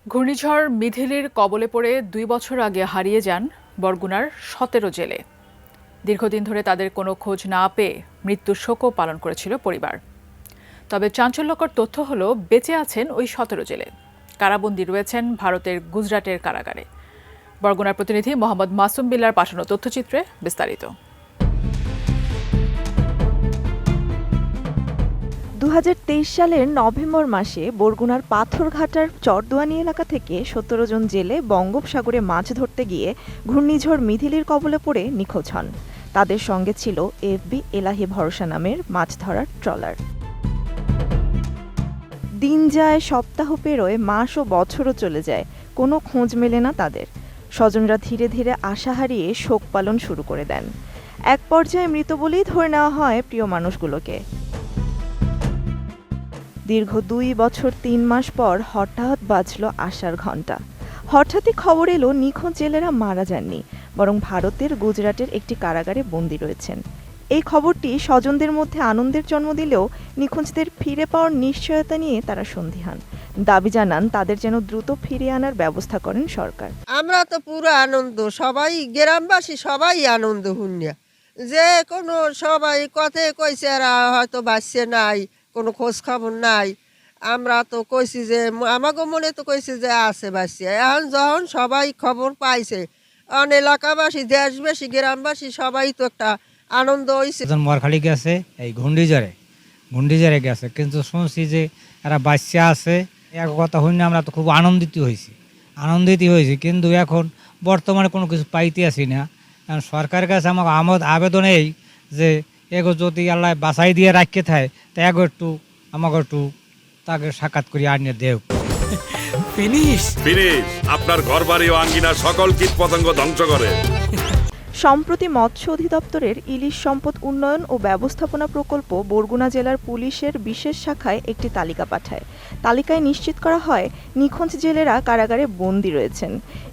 ঘূর্ণিঝড় মিথিলির কবলে পড়ে ২ বছর আগে হারিয়ে যান বরগুনার ১৭ জেলে। দীর্ঘদিন ধরে তাদের কোনো খোঁজ না পেয়ে মৃত্যুর শোকও পালন করেছিল পরিবার। তবে চাঞ্চল্যকর তথ্য হলো বেঁচে আছেন ওই ১৭ জেলে। কারাবন্দী রয়েছেন ভারতের গুজরাটের কারাগারে। বরগুনার প্রতিনিধি মোহাম্মদ মাসুম বিল্লার পাঠানো তথ্যচিত্রে বিস্তারিত। ২০২৩ সালের নভেম্বর মাসে বরগুনার পাথরঘাটার চরদুয়ানি এলাকা থেকে ১৭ জন জেলে বঙ্গোপসাগরে মাছ ধরতে গিয়ে ঘূর্ণিঝড় মিথিলির কবলে পড়ে নিখোঁজ হন। তাদের সঙ্গে ছিল এফবি এলাহি ভরসা নামের মাছ ধরার ট্রলার। দিন যায়, সপ্তাহ পেরোয়, মাস ও বছরও চলে যায়, কোনো খোঁজ মেলে না তাদের। স্বজনরা ধীরে ধীরে আশা হারিয়ে শোক পালন শুরু করে দেন। এক পর্যায়ে মৃত বলেই ধরে নেওয়া হয় প্রিয় মানুষগুলোকে। দীর্ঘ ২ বছর ৩ মাস পর হঠাৎ বাজল আশার ঘণ্টা। হঠাৎই খবর এলো নিখোঁজ জেলেরা মারা যাননি, বরং ভারতের গুজরাটের একটি কারাগারে বন্দী রয়েছেন। এই খবরটি স্বজনদের মধ্যে আনন্দের জন্ম দিলেও নিখোঁজদের ফিরে পাওয়ার নিশ্চয়তা নিয়ে তারা সন্দিহান। দাবি জানান তাদের যেন দ্রুত ফিরিয়ে আনার ব্যবস্থা করেন সরকার। আমরা তো পুরো আনন্দ, সবাই গ্রামবাসী সবাই আনন্দ হুনিয়া, যে কোনো সবাই কথায় কইছে আর হয়তো বাঁচছে নাই, কোনো খোঁজ খবর নাই। আমরা তো কইছি যে আমাকে মনে তো কইছে যে আছে বাঁচছে। এখন যখন সবাই খবর পাইছে, এলাকাবাসী, দেশবাসী, গ্রামবাসী সবাই তো একটা আনন্দ হয়েছে। মরখালি গেছে এই ঘুন্ডিজারে গেছে, কিন্তু শুনছি যে এরা বাচ্চা আছে। এক কথা হইনি, আমরা তো খুব আনন্দিত হয়েছি, কিন্তু এখন বর্তমানে কোনো কিছু পাইতে আসি না। কারণ সরকারের কাছে আমার আবেদন এই যে এগো যদি আল্লাহ বাছাই দিয়ে রাখতে থাকে, তা আমাকে একটু তাকে সাক্ষাৎ করি আনিয়ে দেও। ফিনিশ আপনার ঘরবাড়ি ও আঙ্গিনার সকল কীট পতঙ্গ ধ্বংস করে। সম্প্রতি মৎস্য অধিদপ্তরের ইলিশ সম্পদ উন্নয়ন ও ব্যবস্থাপনা প্রকল্প বরগুনা জেলার পুলিশের বিশেষ শাখায় একটি তালিকা পাঠায়। তালিকায় নিশ্চিত করা হয় নিখোঁজ জেলেরা কারাগারে বন্দী রয়েছেন।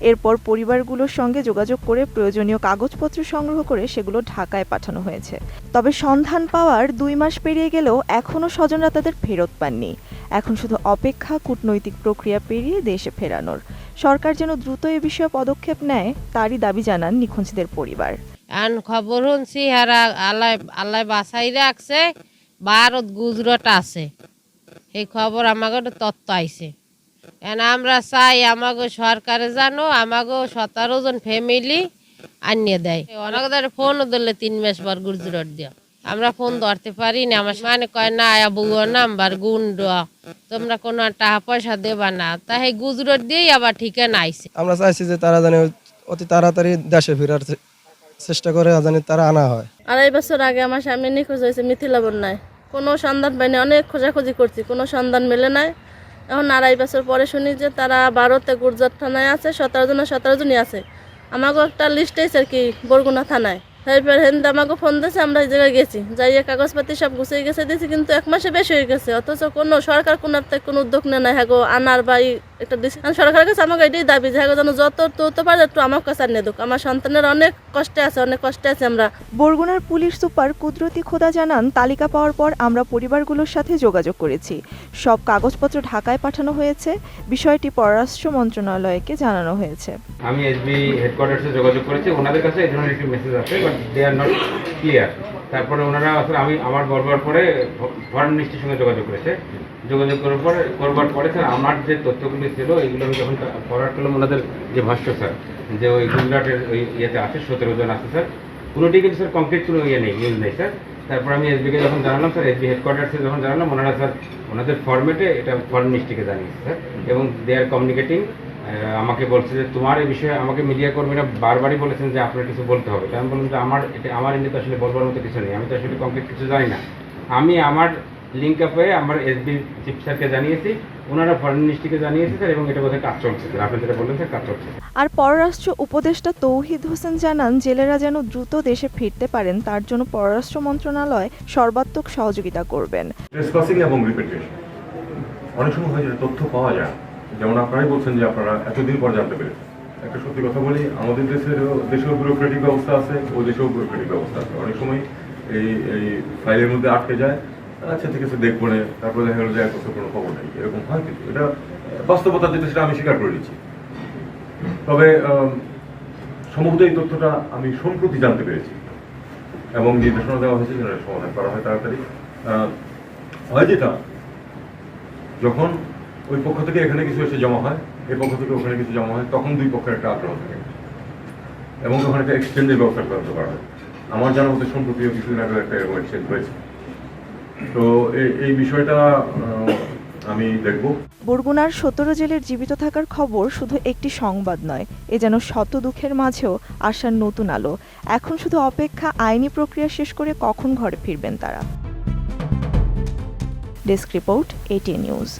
এরপর পরিবারগুলোর সঙ্গে যোগাযোগ করে প্রয়োজনীয় কাগজপত্র সংগ্রহ করে সেগুলো ঢাকায় পাঠানো হয়েছে। তবে সন্ধান পাওয়ার ২ মাস পেরিয়ে গেলেও এখনও স্বজনরা তাদের ফেরত পাননি। এখন শুধু অপেক্ষা কূটনৈতিক প্রক্রিয়া পেরিয়ে দেশে ফেরানোর। সরকার যেন দ্রুত এ বিষয়ে পদক্ষেপ নেয়, তারই দাবি জানান নিখোঁজদের পরিবার। খবর শুনছি হারা আল্লাহ বাসাই রাখছে, ভারত গুজরাট আছে, এই খবর আমাকে তত্ত্ব আইছে। আমরা চাই আমাকে সরকারে জানো আমাকে ১৭ জন ফ্যামিলি আনিয়ে দেয়। অনেক ফোনও দিলে ৩ মাস পর গুজরাট দিয়া আমরা ফোন ধরতে পারি না। আমার মানে কয় না বউর নাম্বার গুন্ড, তোমরা কোনো টাকা পয়সা দেবা না, তাই গুজরাট দিয়েই আবার ঠিকানা আইছে। আমরা চাইছি যে তারা জানে অতি তাড়াতাড়ি দেশে ফেরার চেষ্টা করে জানি তারা আনা হয়। ২.৫ বছর আগে আমার স্বামী নিখোঁজ হয়েছে মিথিলা বন্যায়, কোনো সন্ধান পাইনি। অনেক খোঁজাখুঁজি করছি, কোনো সন্ধান মেলে নাই। এখন ২.৫ বছর পরে শুনি যে তারা ভারতে গুজরাট থানায় আছে, ১৭ জনই আছে। আমাকেও একটা লিস্ট এসেছে আর কি বরগুনা থানায়। তারপর হেন্দে আমাকে ফোন দিয়েছে, আমরা এই জায়গায় গেছি, যাইয়ে কাগজপাতি সব গুছিয়ে গেছে দিয়েছি, কিন্তু 1 মাসে বেশি হয়ে গেছে, অথচ কোনো সরকার কোনো উদ্যোগ নেয় না। হ্যাঁ আনার বা একটা দিচ্ছে সরকারের কাছে। আমাকে এটাই দাবি যে হ্যাঁ যেন যত তো পারে একটু আমার কাছে আনিয়ে দুক। আমার সন্তানের অনেক কষ্টে আছে আমরা। বরগুনার পুলিশ সুপার কুদরতি খোদা জানান, তালিকা পাওয়ার পর আমরা পরিবারগুলোর সাথে যোগাযোগ করেছি। সব কাগজপত্র ঢাকায় পাঠানো হয়েছে। বিষয়টি পররাষ্ট্র মন্ত্রণালয়কে জানানো হয়েছে। আমি এসবি হেডকোয়ার্টার্সে যোগাযোগ করেছি, ওনাদের কাছে এই ধরনের একটি মেসেজ আছে, but they are not clear. তারপরে ওনারা আসলে আমার বলবার পরে ফরেন মিনিস্ট্রির সঙ্গে যোগাযোগ করবার পরে স্যার আমার যে তথ্যগুলি ছিল এগুলো আমি যখন ফরওয়ার্ড করলাম ওনাদের যে ভাষ্য স্যার, যে ওই গুজরাটের ওই ইয়েতে আছে ১৭ জন আছে স্যার, কোনোটি কিন্তু স্যার কমপ্লিট কোনো নিউজ নেই স্যার। তারপর আমি এসবিকে যখন জানালাম স্যার, এসবি হেডকোয়ার্টার্সে যখন জানালাম, ওনারা স্যার ওনাদের ফরম্যাটে এটা ফরেন মিনিস্ট্রিকে জানিয়েছে স্যার, এবং দে আর কমিউনিকেটিং। আমাকে বলছে যে তোমার এই বিষয়ে আমাকে মিডিয়া কর্মীরা বারবারই বলেছেন যে আপনার কিছু বলতে হবে। আমি বললাম যে আমার এমনি তো আসলে বলবার মতো কিছু নেই, আমি তো আসলে কমপ্লিট কিছু জানি না। আমি আমার লিঙ্ক আপে আমার এসবি চিফ স্যারকে জানিয়েছি, ওনারা ফরেন মিনিস্ট্রিকে জানিয়েছে স্যার, এবং এটা বোধহয় কাজ চলছে স্যার, আপনি যেটা বললেন স্যার কাজ চলছে। আর পররাষ্ট্র উপদেষ্টা তৌহিদ হোসেন জানান, জেলেরা যেন দ্রুত দেশে ফিরতে পারেন তার জন্য পররাষ্ট্র মন্ত্রণালয় সর্বাত্মক সহযোগিতা করবেন। এবং রিপিটেশন অনেক সময় হয় যে তথ্য পাওয়া যায়, যেমন আপনারাই বলছেন যে আপনারা এতদিন পর জানতে পেরেছেন। একটা সত্যি কথা বলি, আমাদের দেশেও ব্যুরোক্রেটিক ব্যবস্থা আছে, ও দেশেও ব্যুরোক্রেটিক ব্যবস্থা আছে। অনেক সময় এই ফাইলের মধ্যে আটকে যায়, আচ্ছা ঠিক আছে দেখবো না, তারপরে দেখা গেল যে এক বছর কোনো খবর নেই, এরকম হয়। কিন্তু এটা বাস্তবতা যেটা সেটা আমি স্বীকার করে নিচ্ছি। তবে সম্ভবত এই তথ্যটা আমি সম্প্রতি জানতে পেরেছি এবং নির্দেশনা দেওয়া হয়েছে যেন সমাধান করা হয় তাড়াতাড়ি। হয় যেটা যখন ওই পক্ষ থেকে এখানে কিছু এসে জমা হয়, এই পক্ষ থেকে ওখানে কিছু জমা হয়, তখন দুই পক্ষের একটা আগ্রহ থাকে এবং তখন একটা এক্সচেঞ্জের ব্যবস্থা করা হয়। আমার জানা মতে সম্প্রতি কিছুদিন আগে একটা এক্সচেঞ্জ হয়েছে। তো এই বিষয়টা আমি দেখব। বরগুনার 17 জেলের জীবিত থাকার খবর শুধু একটি সংবাদ নয়, এ যেন শত দুঃখের মাঝেও আসার নতুন আলো। এখন শুধু অপেক্ষা আইনি প্রক্রিয়া শেষ করে কখন ঘরে ফিরবেন তারা। Desk report, ATN news.